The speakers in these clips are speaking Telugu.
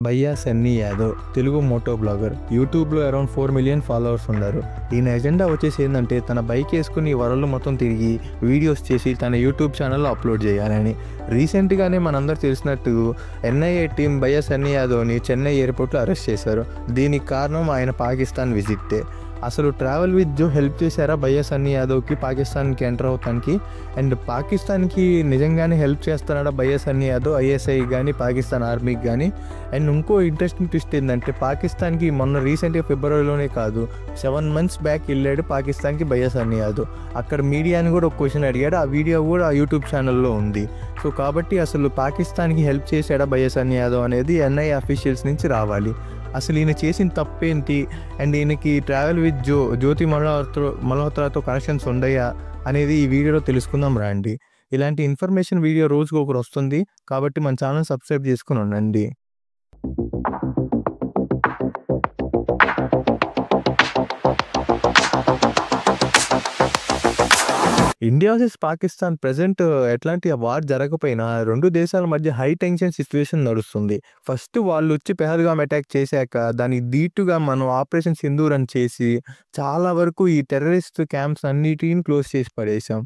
భయ్యా సన్నీ యాదవ్ తెలుగు మోటో బ్లాగర్. యూట్యూబ్లో అరౌండ్ 4 మిలియన్ ఫాలోవర్స్ ఉన్నారు. ఈయన ఎజెండా వచ్చేసి ఏంటంటే తన బైక్ వేసుకుని వరల్డ్ మొత్తం తిరిగి వీడియోస్ చేసి తన యూట్యూబ్ ఛానల్లో అప్లోడ్ చేయాలని. రీసెంట్గానే మనందరూ తెలిసినట్టు ఎన్ఐఏ టీం భయ్యా సన్నీ యాదవ్ని చెన్నై ఎయిర్పోర్ట్లో అరెస్ట్ చేశారు. దీనికి కారణం ఆయన పాకిస్తాన్ విజిట్టే. అసలు ట్రావెల్ విత్ జో హెల్ప్ చేశారా భయ్యా సన్నీ యాదవ్కి పాకిస్తాన్కి ఎంటర్ అవటానికి? అండ్ పాకిస్తాన్కి నిజంగానే హెల్ప్ చేస్తున్నాడా భయ్యా సన్నీ యాదవ్ ఐఎస్ఐ కానీ పాకిస్తాన్ ఆర్మీకి కానీ? అండ్ ఇంకో ఇంట్రెస్టింగ్ ట్విస్ట్ ఏంటంటే పాకిస్తాన్కి మొన్న రీసెంట్గా ఫిబ్రవరిలోనే కాదు 7 months బ్యాక్ వెళ్ళాడు పాకిస్తాన్కి భయ్యా సన్నీ యాదవ్. అక్కడ మీడియాని కూడా ఒక క్వశ్చన్ అడిగాడు. ఆ వీడియో కూడా ఆ యూట్యూబ్ ఛానల్లో ఉంది. సో కాబట్టి అసలు పాకిస్తాన్కి హెల్ప్ చేశాడా భయ్యా సన్నీ యాదవ్ అనేది ఎన్ఐఏ అఫీషియల్స్ నుంచి రావాలి. అసలు ఈయన చేసిన తప్పేంటి? అండ్ ఈయనకి ట్రావెల్ విత్ జ్యోతి మల్హోత్రాతో కనెక్షన్స్ ఉన్నాయా అనేది ఈ వీడియోలో తెలుసుకుందాం రండి. ఇలాంటి ఇన్ఫర్మేషన్ వీడియో రోజుకు ఒకరు వస్తుంది కాబట్టి మన ఛానల్ సబ్స్క్రైబ్ చేసుకుని ఉండండి. ఇండియా వర్సెస్ పాకిస్తాన్ ప్రెజెంట్ ఎట్లాంటి వార్ జరగకపోయినా రెండు దేశాల మధ్య హై టెన్షన్ సిచ్యువేషన్ నడుస్తుంది. ఫస్ట్ వాళ్ళు వచ్చి పెహల్గామ్ అటాక్ చేశాక దానికి దీటుగా మనం ఆపరేషన్ సింధూర్ అని చేసి చాలా వరకు ఈ టెర్రరిస్ట్ క్యాంప్స్ అన్నిటిని క్లోజ్ చేసి పడేసాం.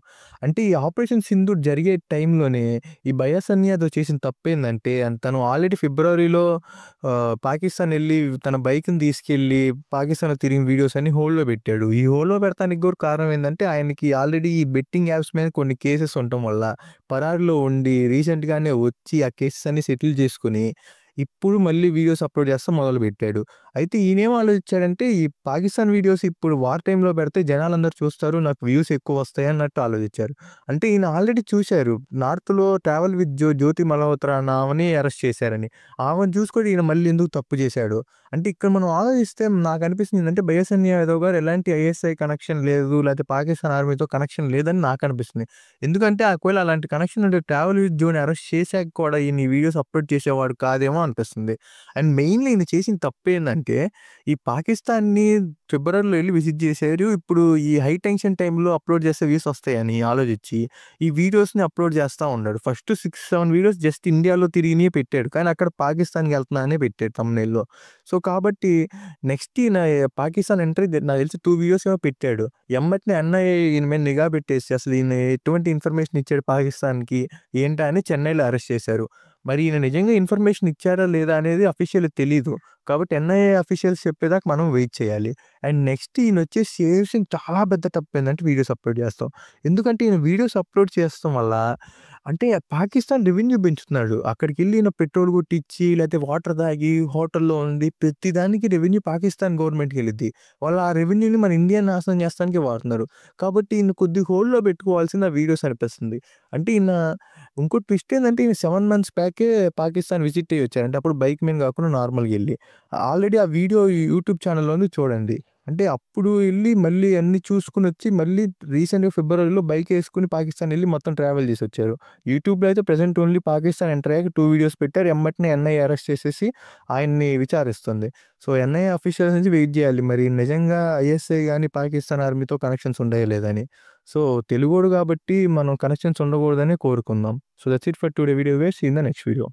అంటే ఈ ఆపరేషన్ సింధూర్ జరిగే టైంలోనే ఈ భయ్యా సన్నీ యాదవ్ చేసిన తప్పేందంటే తను ఆల్రెడీ ఫిబ్రవరిలో పాకిస్తాన్ వెళ్ళి తన బైక్ని తీసుకెళ్ళి పాకిస్తాన్లో తిరిగిన వీడియోస్ అన్ని హోల్డ్లో పెట్టాడు. ఈ హోల్డ్లో పెడతానికి కూడా కారణం ఏంటంటే ఆయనకి ఆల్రెడీ ఈ బెట్టింగ్ యాప్స్ మీద కొన్ని కేసెస్ ఉండటం వల్ల పరారులో ఉండి రీసెంట్గానే వచ్చి ఆ కేసెస్ అన్ని సెటిల్ చేసుకుని ఇప్పుడు మళ్ళీ వీడియోస్ అప్లోడ్ చేస్తా మొదలుపెట్టాడు. అయితే ఈయనేం ఆలోచించాడంటే ఈ పాకిస్తాన్ వీడియోస్ ఇప్పుడు వార్ టైంలో పెడితే జనాలందరూ చూస్తారు, నాకు వ్యూస్ ఎక్కువ వస్తాయి అన్నట్టు ఆలోచించారు. అంటే ఈయన ఆల్రెడీ చూశారు నార్త్లో ట్రావెల్ విత్ జ్యోతి మల్హోత్రా అన్న ఆమెని అరెస్ట్ చేశారని. ఆమెను చూసుకొని ఈయన మళ్ళీ ఎందుకు తప్పు చేశాడు అంటే ఇక్కడ మనం ఆలోచిస్తే నాకు అనిపిస్తుంది అంటే భయ్యా సన్నీ యాదవ్ గారు ఎలాంటి ఐఎస్ఐ కనెక్షన్ లేదు, లేకపోతే పాకిస్తాన్ ఆర్మీతో కనెక్షన్ లేదని నాకు అనిపిస్తుంది. ఎందుకంటే ఒకవేళ అలాంటి కనెక్షన్ ఉంటే ట్రావెల్ విత్ జోని అరెస్ట్ చేశాక కూడా ఈయన వీడియోస్ అప్లోడ్ చేసేవాడు కాదేమో అనిపిస్తుంది. అండ్ మెయిన్లీ ఈయన చేసిన తప్పు ఏంటంటే ఈ పాకిస్తాన్ని ఫిబ్రవరిలో వెళ్ళి విజిట్ చేశారు. ఇప్పుడు ఈ హై టెన్షన్ టైంలో అప్లోడ్ చేస్తే వ్యూస్ వస్తాయని ఆలోచించి ఈ వీడియోస్ని అప్లోడ్ చేస్తూ ఉన్నాడు. ఫస్ట్ 6-7 వీడియోస్ జస్ట్ ఇండియాలో తిరిగినే పెట్టాడు, కానీ అక్కడ పాకిస్తాన్కి వెళ్తున్నా అనే పెట్టాడు thumbnailలో. సో కాబట్టి నెక్స్ట్ ఈయన పాకిస్తాన్ ఎంట్రీ నాకు తెలిసి 2 వీడియోస్ ఏమో పెట్టాడు. ఎమ్మటనే ఎన్ఐఏ ఈయన మీద నిఘా పెట్టేసి అసలు ఈయన ఎటువంటి ఇన్ఫర్మేషన్ ఇచ్చాడు పాకిస్తాన్కి ఏంటా అని చెన్నైలో అరెస్ట్ చేశారు. మరి ఈయన నిజంగా ఇన్ఫర్మేషన్ ఇచ్చారా లేదా అనేది అఫీషియల్ తెలీదు. కాబట్టి ఎన్ఐఏ అఫీషియల్స్ చెప్పేదాకా మనం వెయిట్ చేయాలి. అండ్ నెక్స్ట్ ఈయన వచ్చేసి చేసిన చాలా పెద్ద తప్పు ఏంటంటే వీడియోస్ అప్లోడ్ చేస్తాం. ఎందుకంటే ఈయన వీడియోస్ అప్లోడ్ చేయడం వల్ల అంటే పాకిస్తాన్ రెవెన్యూ పెంచుతున్నాడు. అక్కడికి వెళ్ళి ఈయన పెట్రోల్ కొట్టించి లేకపోతే వాటర్ తాగి హోటల్లో ఉండి ప్రతి దానికి రెవెన్యూ పాకిస్తాన్ గవర్నమెంట్కి వెళ్ళిద్ది. వాళ్ళు ఆ రెవెన్యూని మన ఇండియా నాశనం చేస్తానికి వాడుతున్నారు. కాబట్టి ఈయన కొద్దిగా హోల్డ్లో పెట్టుకోవాల్సిన వీడియోస్ అనిపిస్తుంది. అంటే ఈయన ఇంకో ట్విస్ట్ ఏంటంటే ఈయన 7 months బ్యాకే పాకిస్తాన్ విజిట్ అయ్యి వచ్చారు. అంటే అప్పుడు బైక్ మీద కాకుండా నార్మల్గా వెళ్ళి ఆల్రెడీ ఆ వీడియో యూట్యూబ్ ఛానల్లో ఉంది చూడండి. అంటే అప్పుడు వెళ్ళి మళ్ళీ అన్నీ చూసుకుని వచ్చి మళ్ళీ రీసెంట్గా ఫిబ్రవరిలో బైక్ వేసుకుని పాకిస్తాన్ వెళ్ళి మొత్తం ట్రావెల్ చేసి వచ్చారు. యూట్యూబ్లో అయితే ప్రెజెంట్ ఓన్లీ పాకిస్తాన్ ఎంటర్ అయ్యాక 2 వీడియోస్ పెట్టారు. ఎమ్మటనే ఎన్ఐఏ అరెస్ట్ చేసేసి ఆయన్ని విచారిస్తుంది. సో ఎన్ఐఏ అఫీషియల్స్ నుంచి వెయిట్ చేయాలి మరి నిజంగా ఐఎస్ఐ కానీ పాకిస్తాన్ ఆర్మీతో కనెక్షన్స్ ఉన్నాయో లేదని. సో తెలుగోడు కాబట్టి మనం కనెక్షన్స్ ఉండకూడదని కోరుకుందాం. So that's it for today video. See in the next video.